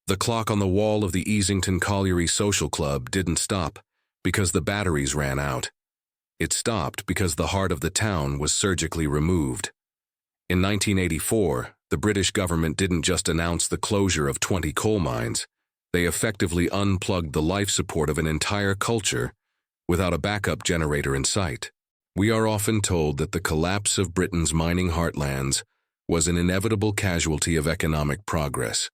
The clock on the wall of the Easington Colliery Social Club didn't stop because the batteries ran out. It stopped because the heart of the town was surgically removed. In 1984, the British government didn't just announce the closure of 20 coal mines. They effectively unplugged the life support of an entire culture without a backup generator in sight. We are often told that the collapse of Britain's mining heartlands was an inevitable casualty of economic progress,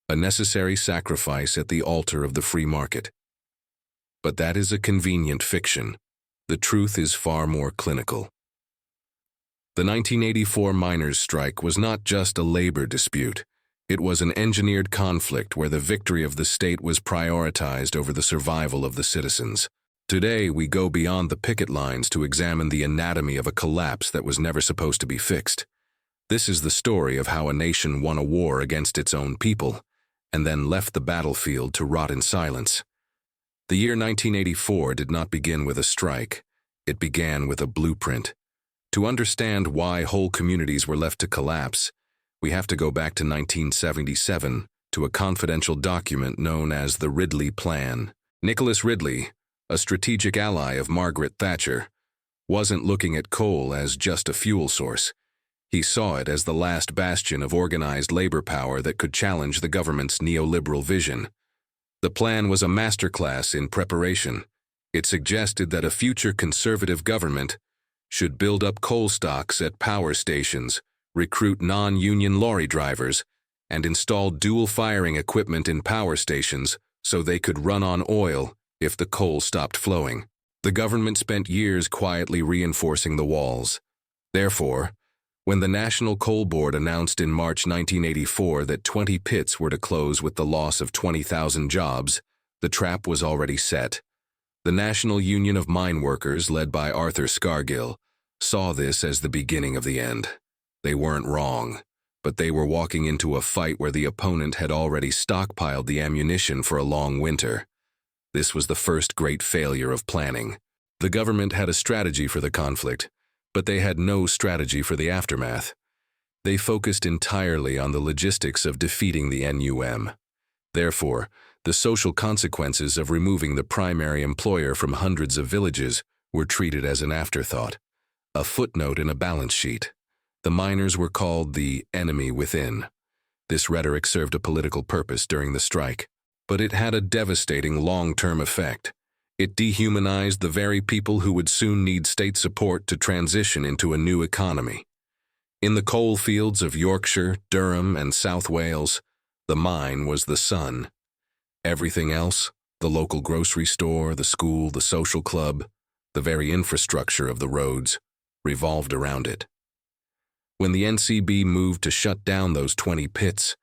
a necessary sacrifice at the altar of the free market. But that is a convenient fiction. The truth is far more clinical. The 1984 miners' strike was not just a labor dispute. It was an engineered conflict where the victory of the state was prioritized over the survival of the citizens. Today, we go beyond the picket lines to examine the anatomy of a collapse that was never supposed to be fixed. This is the story of how a nation won a war against its own people and then left the battlefield to rot in silence. The year 1984 did not begin with a strike. It began with a blueprint. To understand why whole communities were left to collapse, we have to go back to 1977 to a confidential document known as the Ridley Plan. Nicholas Ridley, a strategic ally of Margaret Thatcher, wasn't looking at coal as just a fuel source. He saw it as the last bastion of organized labor power that could challenge the government's neoliberal vision. The plan was a masterclass in preparation. It suggested that a future conservative government should build up coal stocks at power stations, recruit non-union lorry drivers, and install dual-firing equipment in power stations so they could run on oil if the coal stopped flowing. The government spent years quietly reinforcing the walls. Therefore, when the National Coal Board announced in March 1984 that 20 pits were to close with the loss of 20,000 jobs, the trap was already set. The National Union of Mineworkers, led by Arthur Scargill, saw this as the beginning of the end. They weren't wrong, but they were walking into a fight where the opponent had already stockpiled the ammunition for a long winter. This was the first great failure of planning. The government had a strategy for the conflict, but they had no strategy for the aftermath. They focused entirely on the logistics of defeating the NUM. Therefore, the social consequences of removing the primary employer from hundreds of villages were treated as an afterthought, a footnote in a balance sheet. The miners were called the enemy within. This rhetoric served a political purpose during the strike, but it had a devastating long-term effect. It dehumanized the very people who would soon need state support to transition into a new economy. In the coal fields of Yorkshire, Durham, and South Wales, the mine was the sun. Everything else, the local grocery store, the school, the social club, the very infrastructure of the roads, revolved around it. When the NCB moved to shut down those 20 pits,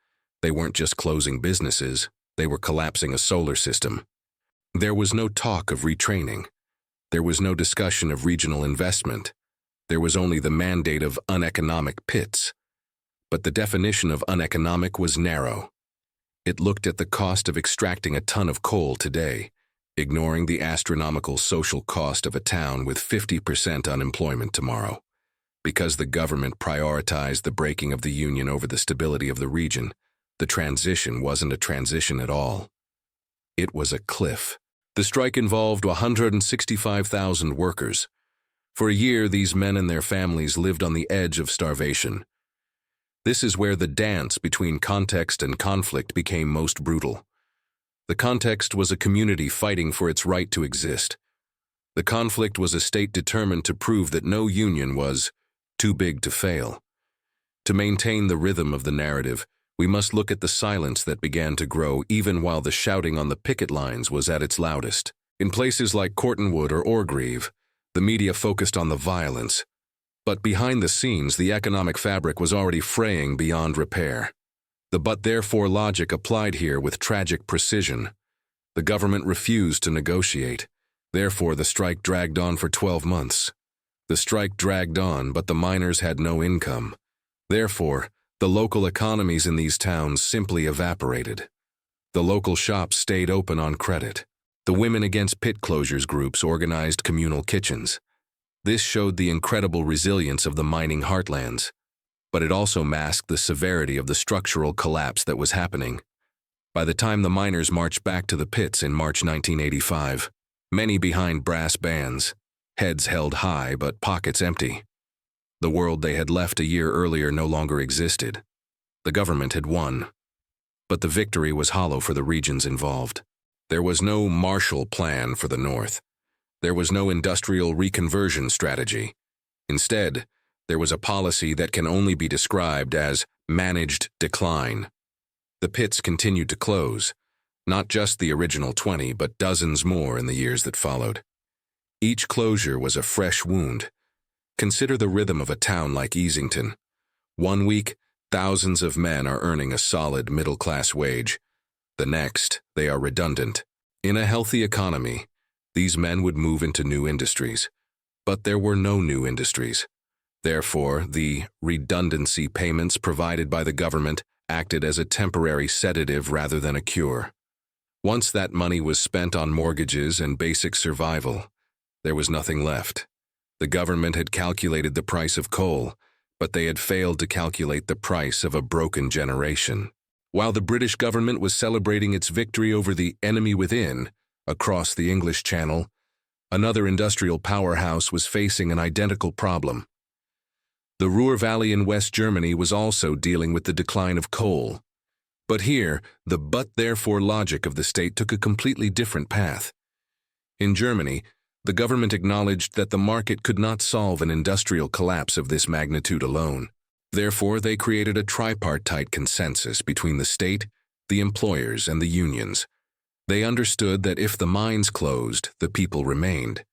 they weren't just closing businesses, they were collapsing a solar system. There was no talk of retraining. There was no discussion of regional investment. There was only the mandate of uneconomic pits. But the definition of uneconomic was narrow. It looked at the cost of extracting a ton of coal today, ignoring the astronomical social cost of a town with 50% unemployment tomorrow. Because the government prioritized the breaking of the union over the stability of the region, the transition wasn't a transition at all. It was a cliff. The strike involved 165,000 workers. For a year, these men and their families lived on the edge of starvation. This is where the dance between context and conflict became most brutal. The context was a community fighting for its right to exist. The conflict was a state determined to prove that no union was too big to fail. To maintain the rhythm of the narrative, we must look at the silence that began to grow even while the shouting on the picket lines was at its loudest. In places like Cortonwood or Orgreave, the media focused on the violence. But behind the scenes, the economic fabric was already fraying beyond repair. The but-therefore logic applied here with tragic precision. The government refused to negotiate. Therefore, the strike dragged on for 12 months. The strike dragged on, but the miners had no income. Therefore, the local economies in these towns simply evaporated. The local shops stayed open on credit. The Women Against Pit Closures groups organized communal kitchens. This showed the incredible resilience of the mining heartlands, but it also masked the severity of the structural collapse that was happening. By the time the miners marched back to the pits in March 1985, many behind brass bands, heads held high but pockets empty. The world they had left a year earlier no longer existed. The government had won, but the victory was hollow for the regions involved. There was no Marshall Plan for the North. There was no industrial reconversion strategy. Instead, there was a policy that can only be described as managed decline. The pits continued to close, not just the original 20, but dozens more in the years that followed. Each closure was a fresh wound. Consider the rhythm of a town like Easington. One week, thousands of men are earning a solid middle-class wage. The next, they are redundant. In a healthy economy, these men would move into new industries. But there were no new industries. Therefore, the redundancy payments provided by the government acted as a temporary sedative rather than a cure. Once that money was spent on mortgages and basic survival, there was nothing left. The government had calculated the price of coal, but they had failed to calculate the price of a broken generation. While the British government was celebrating its victory over the enemy within, across the English Channel, another industrial powerhouse was facing an identical problem. The Ruhr Valley in West Germany was also dealing with the decline of coal. But here, the but-therefore logic of the state took a completely different path. In Germany, the government acknowledged that the market could not solve an industrial collapse of this magnitude alone. Therefore, they created a tripartite consensus between the state, the employers, and the unions. They understood that if the mines closed, the people remained.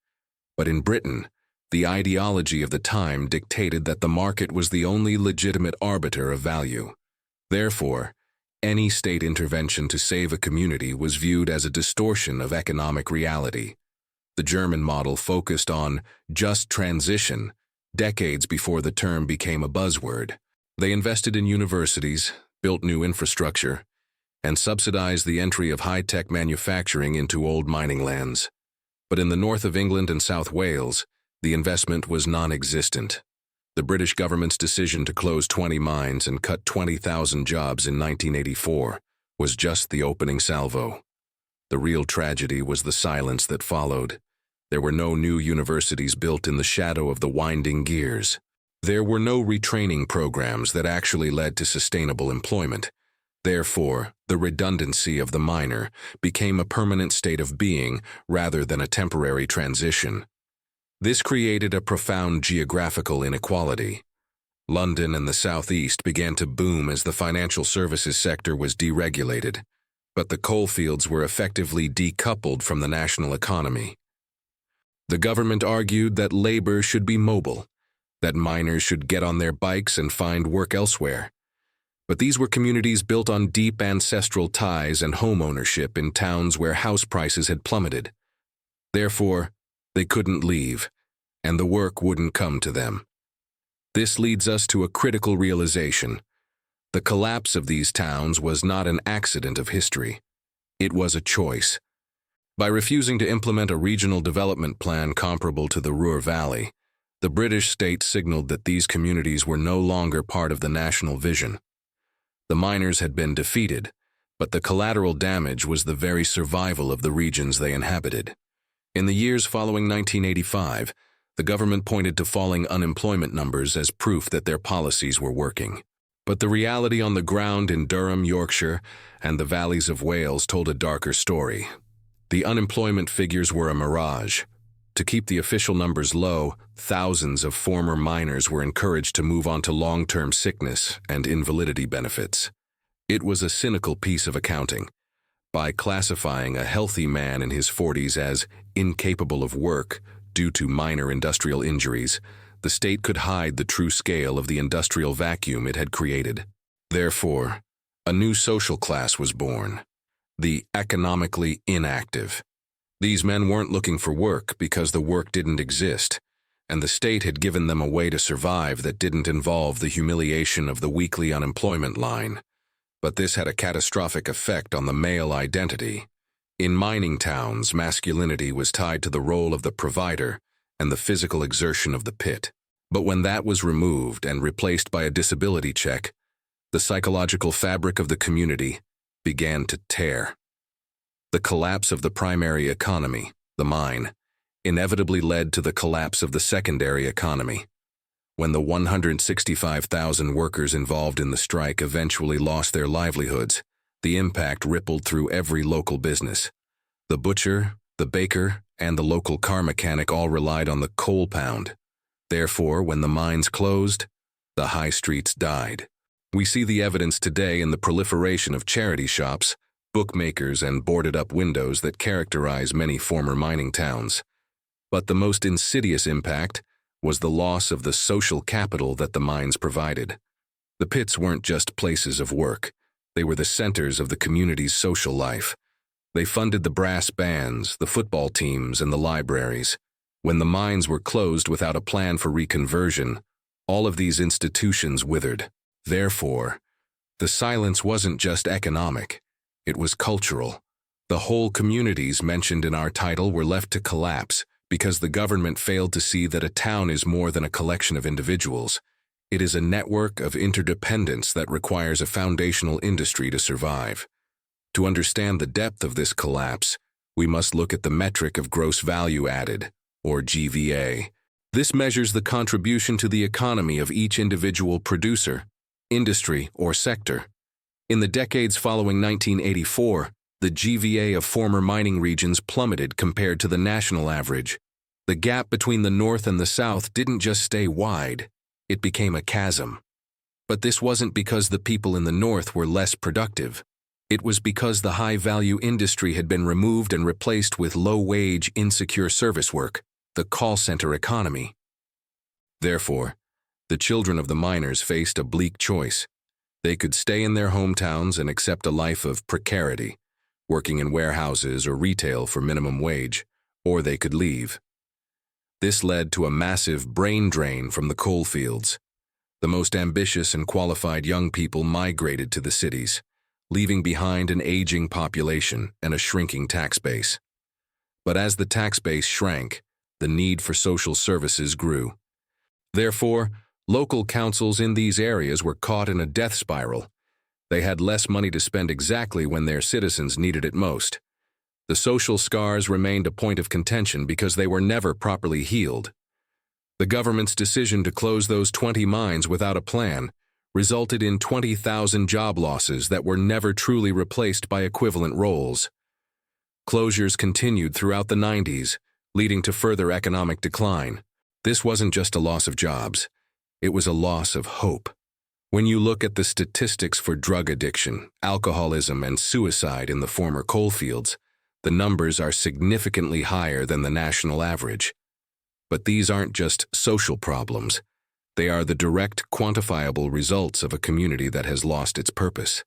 But in Britain, the ideology of the time dictated that the market was the only legitimate arbiter of value. Therefore, any state intervention to save a community was viewed as a distortion of economic reality. The German model focused on just transition, decades before the term became a buzzword. They invested in universities, built new infrastructure, and subsidized the entry of high-tech manufacturing into old mining lands. But in the north of England and South Wales, the investment was non-existent. The British government's decision to close 20 mines and cut 20,000 jobs in 1984 was just the opening salvo. The real tragedy was the silence that followed. There were no new universities built in the shadow of the winding gears. There were no retraining programs that actually led to sustainable employment. Therefore, the redundancy of the miner became a permanent state of being rather than a temporary transition. This created a profound geographical inequality. London and the southeast began to boom as the financial services sector was deregulated, but the coalfields were effectively decoupled from the national economy. The government argued that labor should be mobile, that miners should get on their bikes and find work elsewhere. But these were communities built on deep ancestral ties and home ownership in towns where house prices had plummeted. Therefore, they couldn't leave, and the work wouldn't come to them. This leads us to a critical realization. The collapse of these towns was not an accident of history. It was a choice. By refusing to implement a regional development plan comparable to the Ruhr Valley, the British state signaled that these communities were no longer part of the national vision. The miners had been defeated, but the collateral damage was the very survival of the regions they inhabited. In the years following 1985, the government pointed to falling unemployment numbers as proof that their policies were working. But the reality on the ground in Durham, Yorkshire, and the valleys of Wales told a darker story. The unemployment figures were a mirage. To keep the official numbers low, thousands of former miners were encouraged to move on to long-term sickness and invalidity benefits. It was a cynical piece of accounting. By classifying a healthy man in his 40s as incapable of work due to minor industrial injuries, the state could hide the true scale of the industrial vacuum it had created. Therefore, a new social class was born, the economically inactive. These men weren't looking for work because the work didn't exist, and the state had given them a way to survive that didn't involve the humiliation of the weekly unemployment line. But this had a catastrophic effect on the male identity. In mining towns, masculinity was tied to the role of the provider and the physical exertion of the pit. But when that was removed and replaced by a disability check, the psychological fabric of the community began to tear. The collapse of the primary economy, the mine, inevitably led to the collapse of the secondary economy. When the 165,000 workers involved in the strike eventually lost their livelihoods, the impact rippled through every local business. The butcher, the baker, and the local car mechanic all relied on the coal pound. Therefore, when the mines closed, the high streets died. We see the evidence today in the proliferation of charity shops, bookmakers, and boarded-up windows that characterize many former mining towns. But the most insidious impact was the loss of the social capital that the mines provided. The pits weren't just places of work. They were the centers of the community's social life. They funded the brass bands, the football teams, and the libraries. When the mines were closed without a plan for reconversion, all of these institutions withered. Therefore, the silence wasn't just economic, it was cultural. The whole communities mentioned in our title were left to collapse because the government failed to see that a town is more than a collection of individuals. It is a network of interdependence that requires a foundational industry to survive. To understand the depth of this collapse, we must look at the metric of gross value added, or GVA. This measures the contribution to the economy of each individual producer, industry, or sector. In the decades following 1984, the GVA of former mining regions plummeted compared to the national average. The gap between the North and the South didn't just stay wide, it became a chasm. But this wasn't because the people in the North were less productive. It was because the high-value industry had been removed and replaced with low-wage, insecure service work, the call center economy. Therefore, the children of the miners faced a bleak choice. They could stay in their hometowns and accept a life of precarity, working in warehouses or retail for minimum wage, or they could leave. This led to a massive brain drain from the coal fields. The most ambitious and qualified young people migrated to the cities, leaving behind an aging population and a shrinking tax base. But as the tax base shrank, the need for social services grew. Therefore, local councils in these areas were caught in a death spiral. They had less money to spend exactly when their citizens needed it most. The social scars remained a point of contention because they were never properly healed. The government's decision to close those 20 mines without a plan resulted in 20,000 job losses that were never truly replaced by equivalent roles. Closures continued throughout the 90s, leading to further economic decline. This wasn't just a loss of jobs. It was a loss of hope. When you look at the statistics for drug addiction, alcoholism, and suicide in the former coalfields, the numbers are significantly higher than the national average. But these aren't just social problems. They are the direct, quantifiable results of a community that has lost its purpose.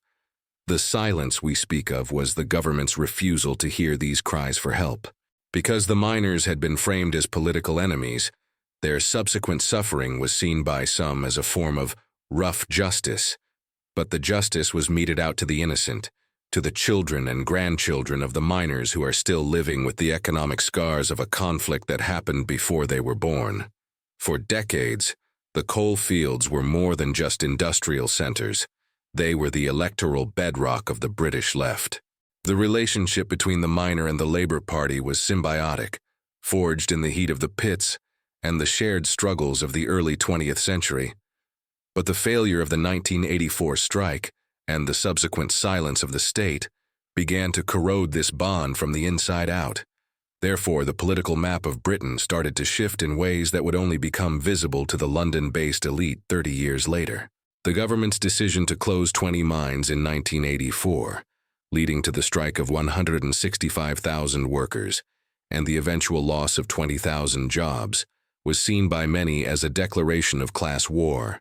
The silence we speak of was the government's refusal to hear these cries for help. Because the miners had been framed as political enemies, their subsequent suffering was seen by some as a form of rough justice. But the justice was meted out to the innocent, to the children and grandchildren of the miners who are still living with the economic scars of a conflict that happened before they were born. For decades, the coal fields were more than just industrial centers. They were the electoral bedrock of the British left. The relationship between the miner and the Labour Party was symbiotic, forged in the heat of the pits and the shared struggles of the early 20th century. But the failure of the 1984 strike and the subsequent silence of the state began to corrode this bond from the inside out. Therefore, the political map of Britain started to shift in ways that would only become visible to the London-based elite 30 years later. The government's decision to close 20 mines in 1984, leading to the strike of 165,000 workers and the eventual loss of 20,000 jobs, was seen by many as a declaration of class war.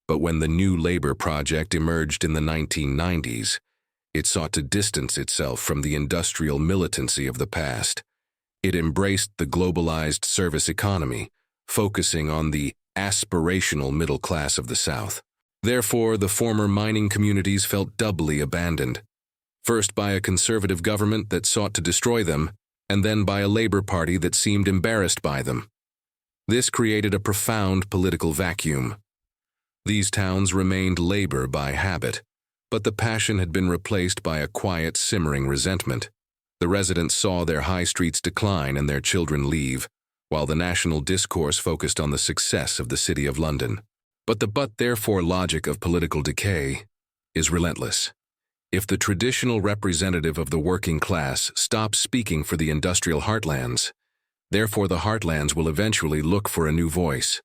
But when the New Labour Project emerged in the 1990s, it sought to distance itself from the industrial militancy of the past. It embraced the globalized service economy, focusing on the aspirational middle class of the South. Therefore, the former mining communities felt doubly abandoned, first by a conservative government that sought to destroy them, and then by a Labour Party that seemed embarrassed by them. This created a profound political vacuum. These towns remained Labour by habit, But the passion had been replaced by a quiet, simmering resentment. The residents saw their high streets decline and their children leave, while the national discourse focused on the success of the City of London. But the but-therefore logic of political decay is relentless. If the traditional representative of the working class stops speaking for the industrial heartlands, therefore the heartlands will eventually look for a new voice.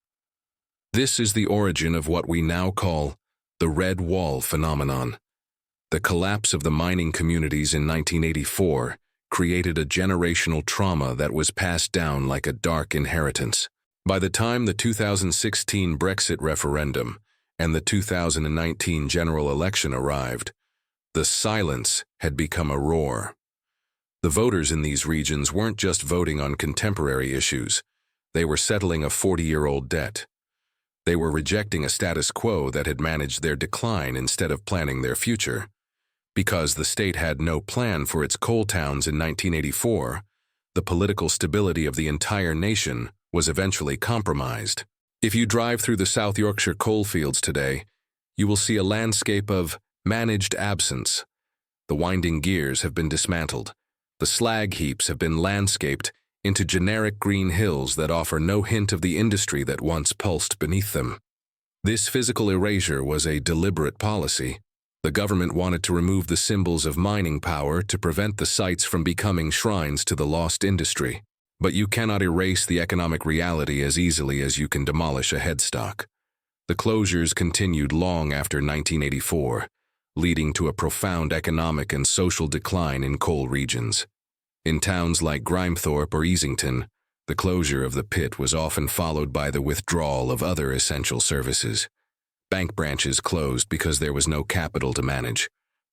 This is the origin of what we now call the Red Wall phenomenon. The collapse of the mining communities in 1984 created a generational trauma that was passed down like a dark inheritance. By the time the 2016 Brexit referendum and the 2019 general election arrived, the silence had become a roar. The voters in these regions weren't just voting on contemporary issues. They were settling a 40-year-old debt. They were rejecting a status quo that had managed their decline instead of planning their future. Because the state had no plan for its coal towns in 1984, the political stability of the entire nation was eventually compromised. If you drive through the South Yorkshire coalfields today, you will see a landscape of managed absence. The winding gears have been dismantled. The slag heaps have been landscaped into generic green hills that offer no hint of the industry that once pulsed beneath them. This physical erasure was a deliberate policy. The government wanted to remove the symbols of mining power to prevent the sites from becoming shrines to the lost industry. But you cannot erase the economic reality as easily as you can demolish a headstock. The closures continued long after 1984, leading to a profound economic and social decline in coal regions. In towns like Grimethorpe or Easington, the closure of the pit was often followed by the withdrawal of other essential services. Bank branches closed because there was no capital to manage.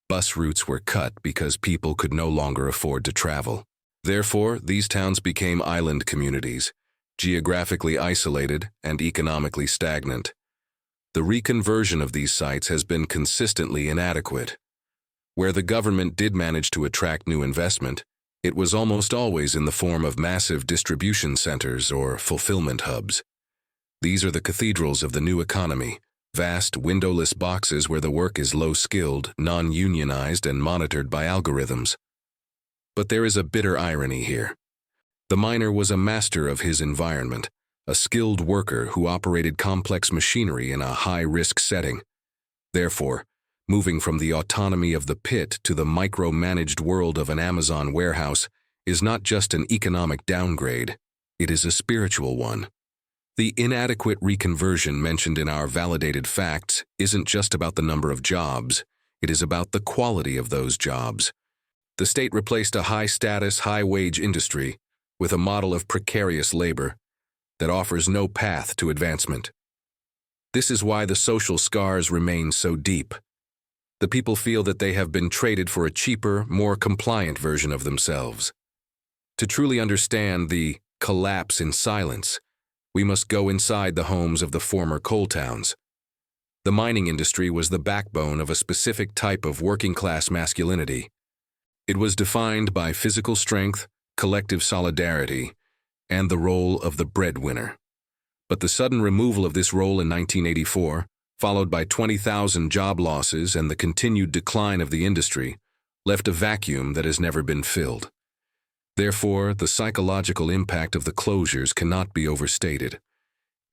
Bus routes were cut because people could no longer afford to travel. Therefore, these towns became island communities, geographically isolated and economically stagnant. The reconversion of these sites has been consistently inadequate. Where the government did manage to attract new investment, it was almost always in the form of massive distribution centers or fulfillment hubs. These are the cathedrals of the new economy, vast windowless boxes where the work is low-skilled, non-unionized, and monitored by algorithms. But there is a bitter irony here. The miner was a master of his environment, a skilled worker who operated complex machinery in a high-risk setting. Therefore, moving from the autonomy of the pit to the micromanaged world of an Amazon warehouse is not just an economic downgrade, it is a spiritual one. The inadequate reconversion mentioned in our validated facts isn't just about the number of jobs, it is about the quality of those jobs. The state replaced a high-status, high-wage industry with a model of precarious labor that offers no path to advancement. This is why the social scars remain so deep. The people feel that they have been traded for a cheaper, more compliant version of themselves. To truly understand the collapse in silence, we must go inside the homes of the former coal towns. The mining industry was the backbone of a specific type of working-class masculinity. It was defined by physical strength, collective solidarity, and the role of the breadwinner. But the sudden removal of this role in 1984, followed by 20,000 job losses and the continued decline of the industry, left a vacuum that has never been filled. Therefore, the psychological impact of the closures cannot be overstated.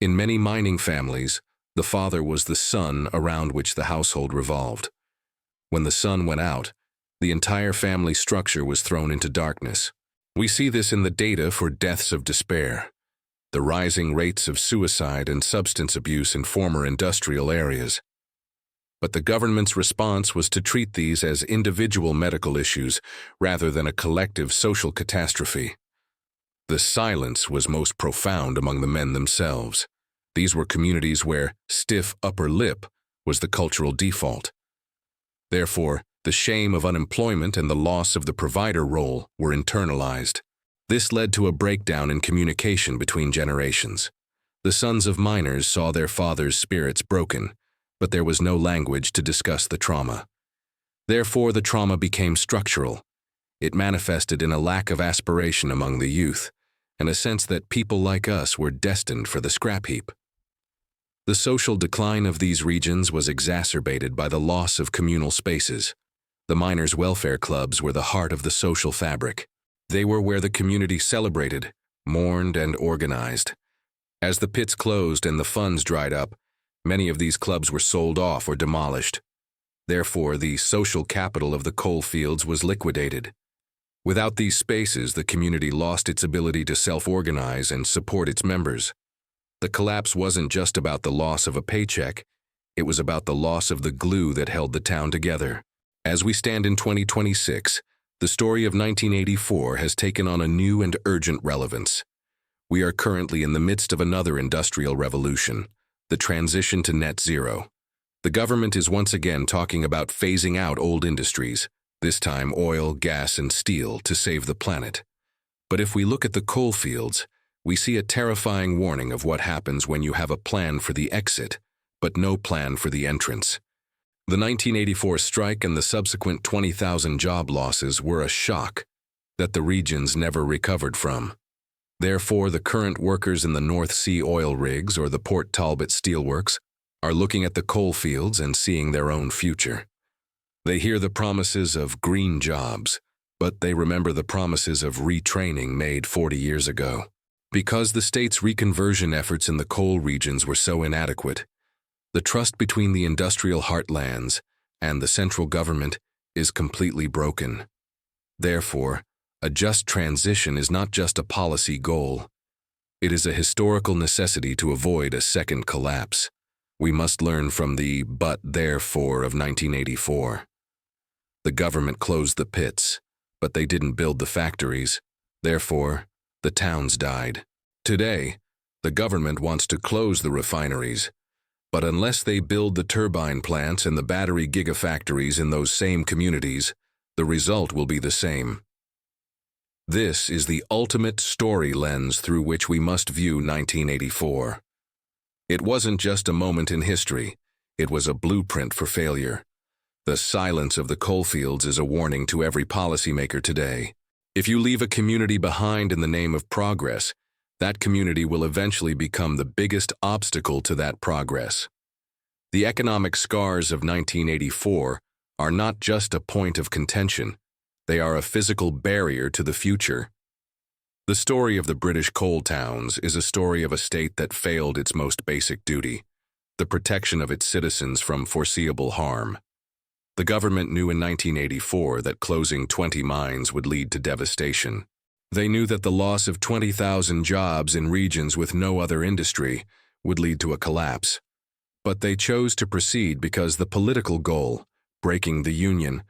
In many mining families, the father was the sun around which the household revolved. When the sun went out, the entire family structure was thrown into darkness. We see this in the data for deaths of despair, the rising rates of suicide and substance abuse in former industrial areas. But the government's response was to treat these as individual medical issues rather than a collective social catastrophe. The silence was most profound among the men themselves. These were communities where stiff upper lip was the cultural default. Therefore, the shame of unemployment and the loss of the provider role were internalized. This led to a breakdown in communication between generations. The sons of miners saw their fathers' spirits broken, but there was no language to discuss the trauma. Therefore, the trauma became structural. It manifested in a lack of aspiration among the youth, and a sense that people like us were destined for the scrap heap. The social decline of these regions was exacerbated by the loss of communal spaces. The miners' welfare clubs were the heart of the social fabric. They were where the community celebrated, mourned, and organized. As the pits closed and the funds dried up, many of these clubs were sold off or demolished. Therefore, the social capital of the coal fields was liquidated. Without these spaces, the community lost its ability to self-organize and support its members. The collapse wasn't just about the loss of a paycheck, it was about the loss of the glue that held the town together. As we stand in 2026, the story of 1984 has taken on a new and urgent relevance. We are currently in the midst of another industrial revolution, the transition to net zero. The government is once again talking about phasing out old industries, this time oil, gas, and steel, to save the planet. But if we look at the coal fields, we see a terrifying warning of what happens when you have a plan for the exit, but no plan for the entrance. The 1984 strike and the subsequent 20,000 job losses were a shock that the regions never recovered from. Therefore, the current workers in the North Sea oil rigs or the Port Talbot steelworks are looking at the coal fields and seeing their own future. They hear the promises of green jobs, but they remember the promises of retraining made 40 years ago. Because the state's reconversion efforts in the coal regions were so inadequate, the trust between the industrial heartlands and the central government is completely broken. Therefore, a just transition is not just a policy goal. It is a historical necessity to avoid a second collapse. We must learn from the "but therefore" of 1984. The government closed the pits, but they didn't build the factories. Therefore, the towns died. Today, the government wants to close the refineries, but unless they build the turbine plants and the battery gigafactories in those same communities, the result will be the same. This is the ultimate story lens through which we must view 1984. It wasn't just a moment in history, it was a blueprint for failure. The silence of the coalfields is a warning to every policymaker today. If you leave a community behind in the name of progress, that community will eventually become the biggest obstacle to that progress. The economic scars of 1984 are not just a point of contention, they are a physical barrier to the future. The story of the British coal towns is a story of a state that failed its most basic duty, the protection of its citizens from foreseeable harm. The government knew in 1984 that closing 20 mines would lead to devastation. They knew that the loss of 20,000 jobs in regions with no other industry would lead to a collapse. But they chose to proceed because the political goal, breaking the union,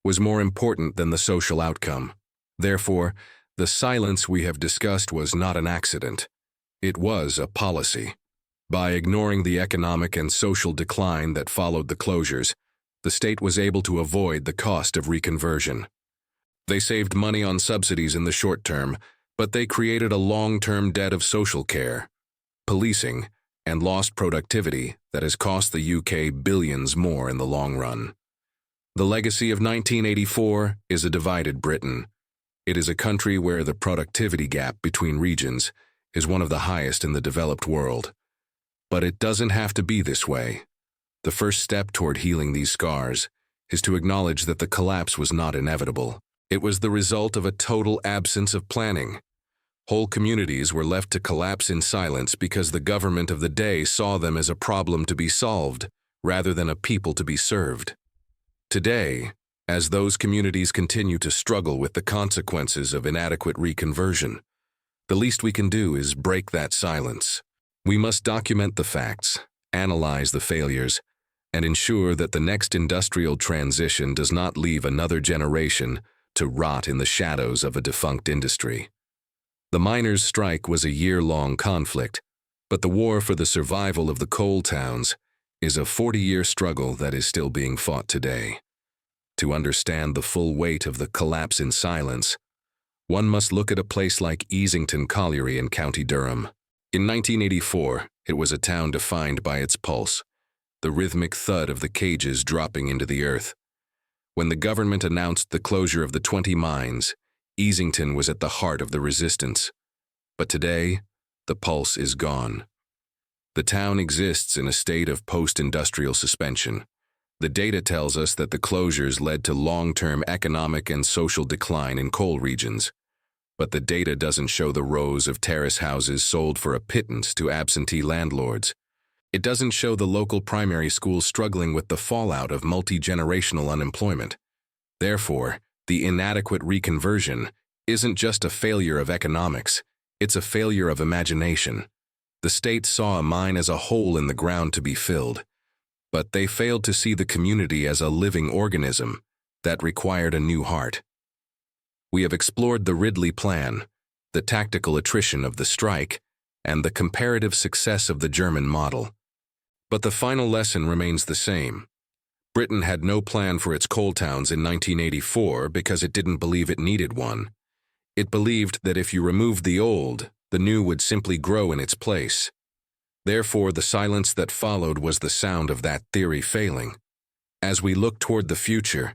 was more important than the social outcome. Therefore, the silence we have discussed was not an accident. It was a policy. By ignoring the economic and social decline that followed the closures, the state was able to avoid the cost of reconversion. They saved money on subsidies in the short term, but they created a long-term debt of social care, policing, and lost productivity that has cost the UK billions more in the long run. The legacy of 1984 is a divided Britain. It is a country where the productivity gap between regions is one of the highest in the developed world. But it doesn't have to be this way. The first step toward healing these scars is to acknowledge that the collapse was not inevitable. It was the result of a total absence of planning. Whole communities were left to collapse in silence because the government of the day saw them as a problem to be solved, rather than a people to be served. Today, as those communities continue to struggle with the consequences of inadequate reconversion, the least we can do is break that silence. We must document the facts, analyze the failures, and ensure that the next industrial transition does not leave another generation to rot in the shadows of a defunct industry. The miners' strike was a year-long conflict, but the war for the survival of the coal towns is a 40-year struggle that is still being fought today. To understand the full weight of the collapse in silence, one must look at a place like Easington Colliery in County Durham. In 1984, it was a town defined by its pulse, the rhythmic thud of the cages dropping into the earth. When the government announced the closure of the 20 mines, Easington was at the heart of the resistance. But today, the pulse is gone. The town exists in a state of post-industrial suspension. The data tells us that the closures led to long-term economic and social decline in coal regions. But the data doesn't show the rows of terrace houses sold for a pittance to absentee landlords. It doesn't show the local primary schools struggling with the fallout of multi-generational unemployment. Therefore, the inadequate reconversion isn't just a failure of economics, it's a failure of imagination. The state saw a mine as a hole in the ground to be filled, but they failed to see the community as a living organism that required a new heart. We have explored the Ridley Plan, the tactical attrition of the strike, and the comparative success of the German model. But the final lesson remains the same. Britain had no plan for its coal towns in 1984 because it didn't believe it needed one. It believed that if you removed the old, the new would simply grow in its place. Therefore, the silence that followed was the sound of that theory failing. As we look toward the future,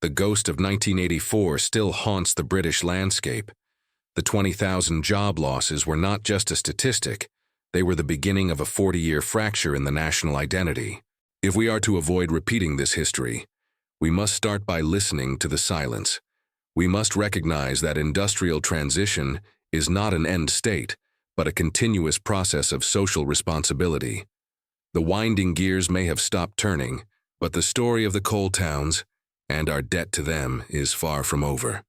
the ghost of 1984 still haunts the British landscape. The 20,000 job losses were not just a statistic, they were the beginning of a 40-year fracture in the national identity. If we are to avoid repeating this history, we must start by listening to the silence. We must recognize that industrial transition is not an end state, but a continuous process of social responsibility. The winding gears may have stopped turning, but the story of the coal towns and our debt to them is far from over.